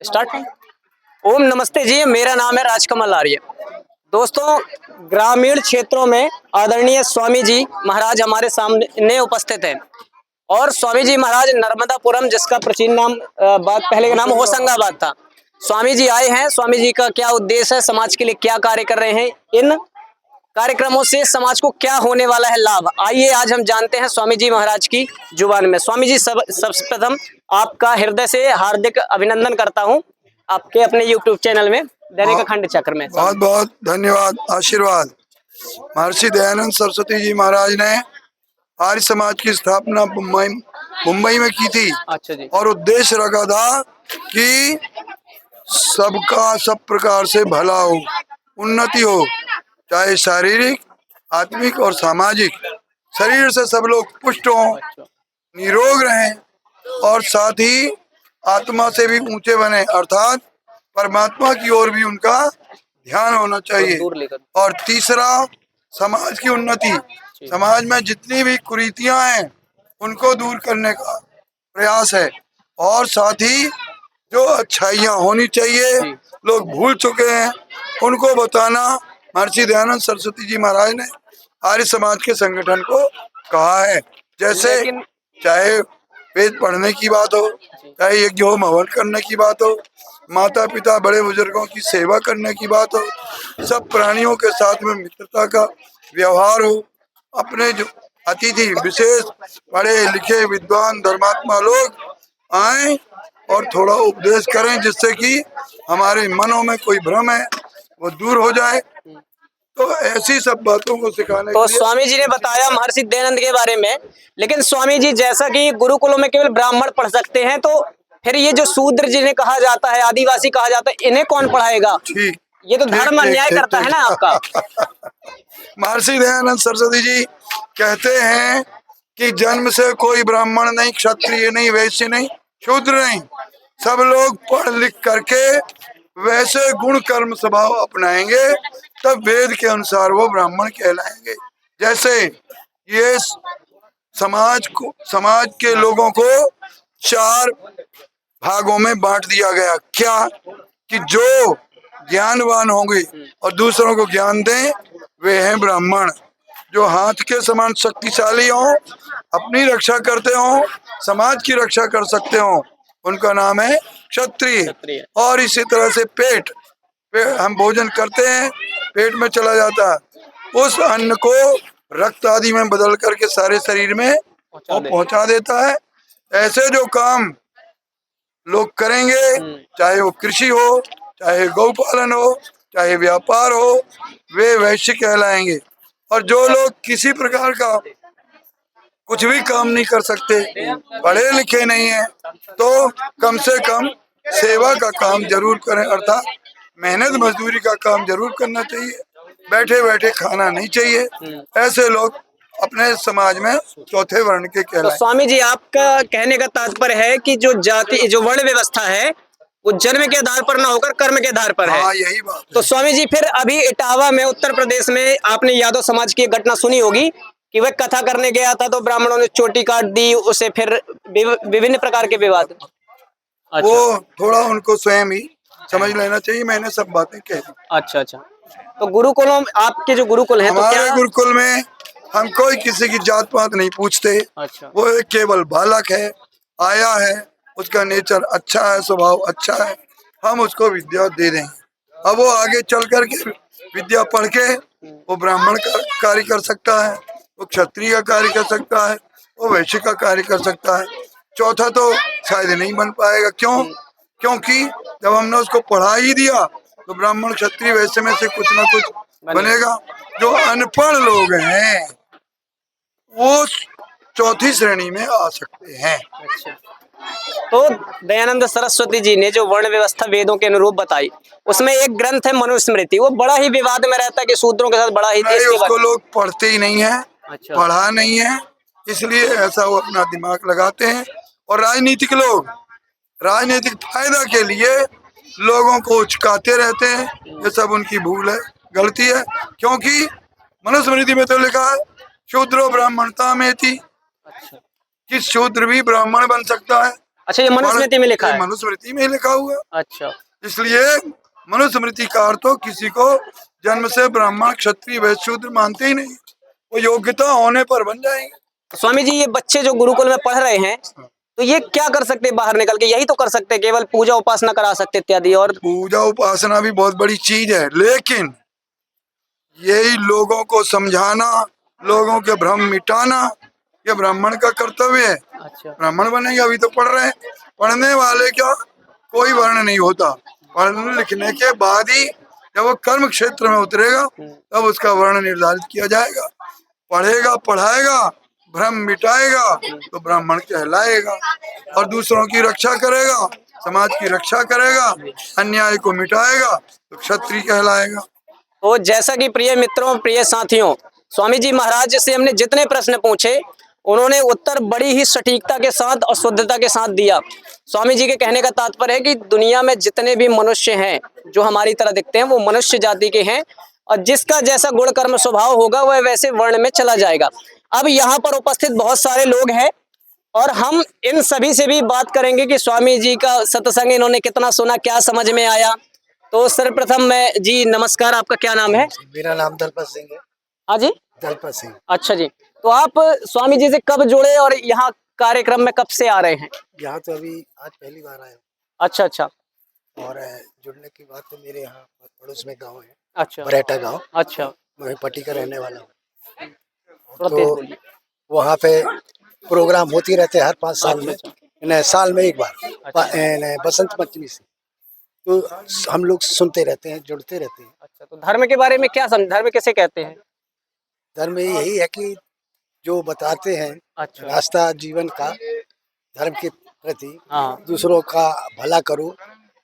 Start. ओम नमस्ते जी, मेरा नाम है राजकमल आर्य। दोस्तों, ग्रामीण क्षेत्रों में आदरणीय स्वामी जी महाराज हमारे सामने उपस्थित हैं और स्वामी जी महाराज नर्मदापुरम, जिसका प्राचीन नाम बात पहले का नाम होशंगाबाद था। स्वामी जी आए हैं। स्वामी जी का क्या उद्देश्य है, समाज के लिए क्या कार्य कर रहे हैं, इन कार्यक्रमों से समाज को क्या होने वाला है लाभ, आइए आज हम जानते हैं स्वामी जी महाराज की जुबान में। स्वामी जी, सबसे प्रथम आपका हृदय से हार्दिक अभिनंदन करता हूं आपके अपने YouTube चैनल में दैनिक अखंड चक्र में। बहुत बहुत धन्यवाद, आशीर्वाद। महर्षि दयानंद सरस्वती जी महाराज ने आर्य समाज की स्थापना मुंबई में की थी। अच्छा जी। और उद्देश्य रखा था कि सबका सब प्रकार से भला हो, उन्नति हो, चाहे शारीरिक, आत्मिक और सामाजिक। शरीर से सब लोग पुष्ट हों, निरोग रहें और साथ ही आत्मा से भी ऊंचे बने, अर्थात परमात्मा की ओर भी उनका ध्यान होना चाहिए। और तीसरा, समाज की उन्नति। समाज में जितनी भी कुरीतियां हैं उनको दूर करने का प्रयास है और साथ ही जो अच्छाइयाँ होनी चाहिए लोग भूल चुके हैं उनको बताना महर्षि दयानंद सरस्वती जी महाराज ने आर्य समाज के संगठन को कहा है। जैसे चाहे वेद पढ़ने की बात हो, चाहे यज्ञ होम हवन करने की बात हो, माता पिता बड़े बुजुर्गों की सेवा करने की बात हो, सब प्राणियों के साथ में मित्रता का व्यवहार हो, अपने जो अतिथि विशेष पढ़े लिखे विद्वान धर्मात्मा लोग आए और थोड़ा उपदेश करें जिससे कि हमारे मनों में कोई भ्रम है वो दूर हो जाए। तो ऐसी सब बातों को सिखाने तो के लिए स्वामी जी ने बताया महर्षि दयानंद के बारे में। लेकिन स्वामी जी, जैसा कि गुरुकुलों में केवल ब्राह्मण पढ़ सकते हैं, तो फिर ये जो शूद्र जिन्हें कहा जाता है, आदिवासी कहा जाता है, इन्हें कौन पढ़ाएगा? ठीक, ये तो धर्म अन्याय करता है ना आपका। महर्षि दयानंद सरस्वती जी कहते हैं कि जन्म से कोई ब्राह्मण नहीं, क्षत्रिय नहीं, वैश्य नहीं, शूद्र नहीं, सब लोग पढ़ लिख करके वैसे गुण कर्म स्वभाव अपनाएंगे तब वेद के अनुसार वो ब्राह्मण कहलाएंगे। जैसे ये समाज के लोगों को 4 भागों में बांट दिया गया। क्या कि जो ज्ञानवान होंगे और दूसरों को ज्ञान दें वे हैं ब्राह्मण। जो हाथ के समान शक्तिशाली हों, अपनी रक्षा करते हों, समाज की रक्षा कर सकते हों, उनका नाम है क्षत्रिय। और इसी तरह से पेट हम भोजन करते हैं, पेट में चला जाता है, उस अन्न को रक्त आदि में बदल करके सारे शरीर में पहुंचा देता है। ऐसे जो काम लोग करेंगे, चाहे वो कृषि हो, चाहे गौपालन हो, चाहे व्यापार हो, वे वैश्य कहलाएंगे। और जो लोग किसी प्रकार का कुछ भी काम नहीं कर सकते, पढ़े लिखे नहीं है, तो कम से कम सेवा का काम जरूर करें, अर्थात मेहनत मजदूरी का काम जरूर करना चाहिए। बैठे बैठे खाना नहीं चाहिए। ऐसे लोग अपने समाज में चौथे वर्ण के कहलाएं। तो स्वामी जी, आपका कहने का तात्पर्य है कि जो वर्ण व्यवस्था है वो जन्म के आधार पर ना होकर कर्म के आधार पर है। हाँ, यही बात है। तो स्वामी जी, फिर अभी इटावा में उत्तर प्रदेश में आपने यादव समाज की घटना सुनी होगी कि वह कथा करने गया था तो ब्राह्मणों ने चोटी काट दी उसे, फिर विभिन्न प्रकार के विवाद। वो थोड़ा उनको स्वयं ही समझ लेना चाहिए, मैंने सब बातें कह दी। अच्छा। तो गुरुकुलों, आपके जो गुरुकुल है, हमारे तो क्या गुरुकुल में हम कोई किसी की जात पात नहीं पूछते। अच्छा। वो एक केवल बालक है, आया है, उसका नेचर अच्छा है, स्वभाव अच्छा है, हम उसको विद्या दे दें। अब वो आगे चल करके विद्या पढ़ के वो ब्राह्मण का कार्य कर सकता है, वो क्षत्रिय का कार्य कर सकता है, वो वैश्य का कार्य कर सकता है। चौथा तो शायद नहीं बन पाएगा। क्योंकि जब हमने उसको पढ़ा ही दिया तो ब्राह्मण क्षत्रिय वैश्य में से कुछ ना कुछ बनेगा। जो अनपढ़ लोग हैं वो चौथी श्रेणी में आ सकते हैं। अच्छा। तो दयानंद सरस्वती जी ने जो वर्ण व्यवस्था वेदों के अनुरूप बताई, उसमें एक ग्रंथ है मनुस्मृति, वो बड़ा ही विवाद में रहता है कि शूद्रों के साथ बड़ा ही उसको लोग पढ़ते ही नहीं है। अच्छा। पढ़ा नहीं है, इसलिए ऐसा वो अपना दिमाग लगाते हैं। और राजनीतिक लोग राजनीतिक फायदा के लिए लोगों को उचकाते रहते हैं। ये सब उनकी भूल है, गलती है। क्योंकि मनुस्मृति में तो लिखा है शूद्रो ब्राह्मणता में थी, कि शूद्र भी ब्राह्मण बन सकता है। अच्छा, ये मनुस्मृति में लिखा ये है। मनुस्मृति में ही लिखा हुआ है। अच्छा, इसलिए मनुस्मृति का अर्थ तो किसी को जन्म से ब्राह्मण क्षत्रिय वैश्य शूद्र मानते ही नहीं, वो योग्यता होने पर बन जाएंगे। तो स्वामी जी ये बच्चे जो गुरुकुल में पढ़ रहे हैं तो ये क्या कर सकते हैं बाहर निकल के? यही तो कर सकते हैं, केवल पूजा उपासना करा सकते इत्यादि। और पूजा उपासना भी बहुत बड़ी चीज है, लेकिन यही लोगों को समझाना, लोगों के भ्रम मिटाना, ये ब्राह्मण का कर्तव्य है। अच्छा, ब्राह्मण बनेंगे, अभी तो पढ़ रहे हैं। पढ़ने वाले क्या कोई वर्ण नहीं होता, पढ़ने लिखने के बाद ही जब वो कर्म क्षेत्र में उतरेगा तब उसका वर्ण निर्धारित किया जाएगा। पढ़ेगा, पढ़ाएगा, भ्रम मिटाएगा तो ब्राह्मण कहलाएगा, और दूसरों की रक्षा करेगा, समाज की रक्षा करेगा, अन्याय को मिटाएगा तो क्षत्रिय कहलाएगा। तो जैसा कि प्रिय मित्रों, प्रिय साथियों, स्वामी जी महाराज से हमने जितने प्रश्न पूछे उन्होंने उत्तर बड़ी ही सटीकता के साथ और शुद्धता के साथ दिया। स्वामी जी के कहने का तात्पर्य है कि दुनिया में जितने भी मनुष्य हैं जो हमारी तरह दिखते हैं वो मनुष्य जाति के हैं, और जिसका जैसा गुण कर्म स्वभाव होगा वह वैसे वर्ण में चला जाएगा। अब यहाँ पर उपस्थित बहुत सारे लोग हैं और हम इन सभी से भी बात करेंगे कि स्वामी जी का सत्संग इन्होंने कितना सुना, क्या समझ में आया। तो सर्वप्रथम मैं जी नमस्कार, आपका क्या नाम है? मेरा नाम दलपत सिंह है। हाँ जी, दलपत सिंह। अच्छा जी। तो आप स्वामी जी से कब जुड़े और यहाँ कार्यक्रम में कब से आ रहे हैं? यहाँ तो अभी आज पहली बार आया हूँ, अच्छा अच्छा और जुड़ने की बात तो मेरे यहाँ पड़ोस में गांव है, अच्छा बरेटा गांव, अच्छा, मैं पट्टी का रहने वाला हूँ। थोड़ा तेज तो बोलिए। वहाँ पे प्रोग्राम होती रहते हैं हर 5 साल में, अच्छा, साल में एक बार, अच्छा। बसंत पंचमी से। तो हम लोग सुनते रहते हैं, जुड़ते रहते हैं। अच्छा, तो धर्म के बारे में क्या समझ, धर्म किसे कहते हैं? धर्म में यही है कि जो बताते हैं अच्छा, रास्ता जीवन का, धर्म के प्रति हाँ, दूसरों का भला करो,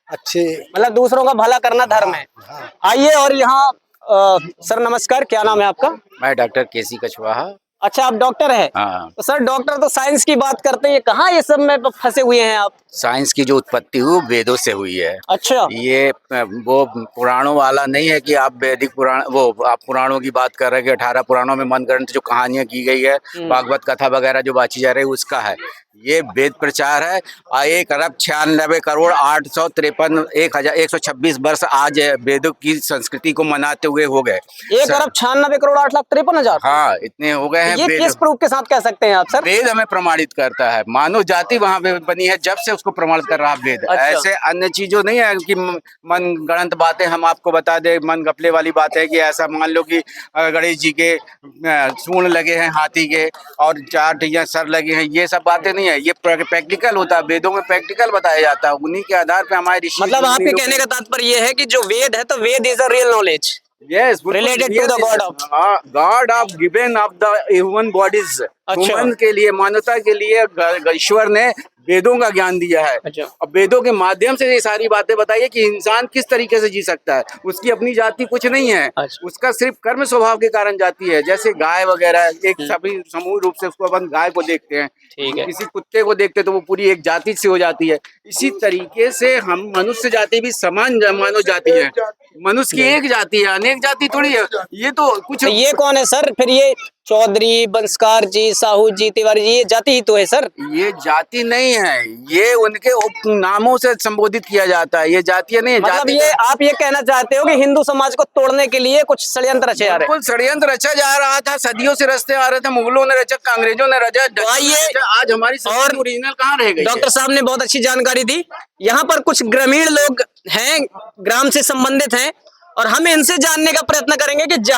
अच्छे। मतलब दूसरों का भला करना धर्म है। हाँ, आइए, और यहाँ सर नमस्कार, क्या नाम है आपका? मैं डॉक्टर केसी कछवाहा। अच्छा, आप डॉक्टर हैं? हाँ, तो सर डॉक्टर तो साइंस की बात करते हैं, कहाँ ये सब में फंसे हुए हैं आप? साइंस की जो उत्पत्ति हुई वो वेदों से हुई है। अच्छा, ये वो पुराणों वाला नहीं है कि आप वैदिक पुराण, वो आप पुराणों की बात कर रहे हैं कि 18 पुराणों में मनगढ़ंत जो कहानियां की गई है, भागवत कथा वगैरह जो बांची जा रही है उसका है। ये वेद प्रचार है। 1,96,853,126 वर्ष आज वेदों की संस्कृति को मनाते हुए हो गए। 1,96,853,000। हाँ, इतने हो गए हैं। ये वेद किस प्रूफ के साथ कह सकते हैं आप सर? वेद हमें प्रमाणित करता है। मानव जाति वहां पे बनी है जब से उसको प्रमाणित कर रहा है वेद। अच्छा। ऐसे अन्य चीजों नहीं है कि मन गणंत बातें हम आपको बता दे, मन गपले वाली बात है कि ऐसा मान लो कि गणेश जी के सूंड लगे हैं हाथी के और 4 ठिया सर लगे हैं, ये सब बातें नहीं है। ये प्रैक्टिकल होता है, वेदों में प्रैक्टिकल बताया जाता है। उन्हीं के आधार पे हमारे ऋषि, मतलब आपके कहने का तात्पर्य ये है कि जो वेद है तो Veda is a real knowledge Yes, related to the God of. God of given of the human bodies. अच्छा। ह्यूमन के लिए, मानवता के लिए ईश्वर ने वेदों का ज्ञान दिया है। अच्छा। अब वेदों के माध्यम से ये सारी बातें बताइए कि इंसान किस तरीके से जी सकता है। उसकी अपनी जाति कुछ नहीं है। अच्छा। उसका सिर्फ कर्म स्वभाव के कारण जाति है। जैसे गाय वगैरह एक सभी समूह रूप से उसको अपन गाय को देखते हैं, ठीक है। किसी कुत्ते को देखते तो वो पूरी एक जाति से हो जाती है। इसी तरीके से हम मनुष्य जाति भी समान मानव जाति है। मनुष्य की एक जाति है, अनेक जाति थोड़ी है। ये तो कुछ तो ये कौन है सर? फिर ये चौधरी, बंसकार जी, साहू जी, तिवारी जी, ये जाति ही तो है सर। ये जाति नहीं है, ये उनके उपनामों से संबोधित किया जाता है। ये जातीय नहीं है। मतलब जाति ये आप ये कहना चाहते हो कि हिंदू समाज को तोड़ने के लिए कुछ षड्यंत्र रचे जा रहे हैं? बिल्कुल षड्यंत्र रचा जा रहा था, सदियों से रचते आ रहे थे। मुगलों ने रचा, अंग्रेजों ने रचा, डचों ने आइए, रचा। आज हमारी संस्कृति ओरिजिनल कहाँ रह गई है? डॉक्टर साहब ने बहुत अच्छी जानकारी दी। यहाँ पर कुछ ग्रामीण लोग हैं, ग्राम से संबंधित हैं, और हम इनसे जानने का प्रयत्न करेंगे कि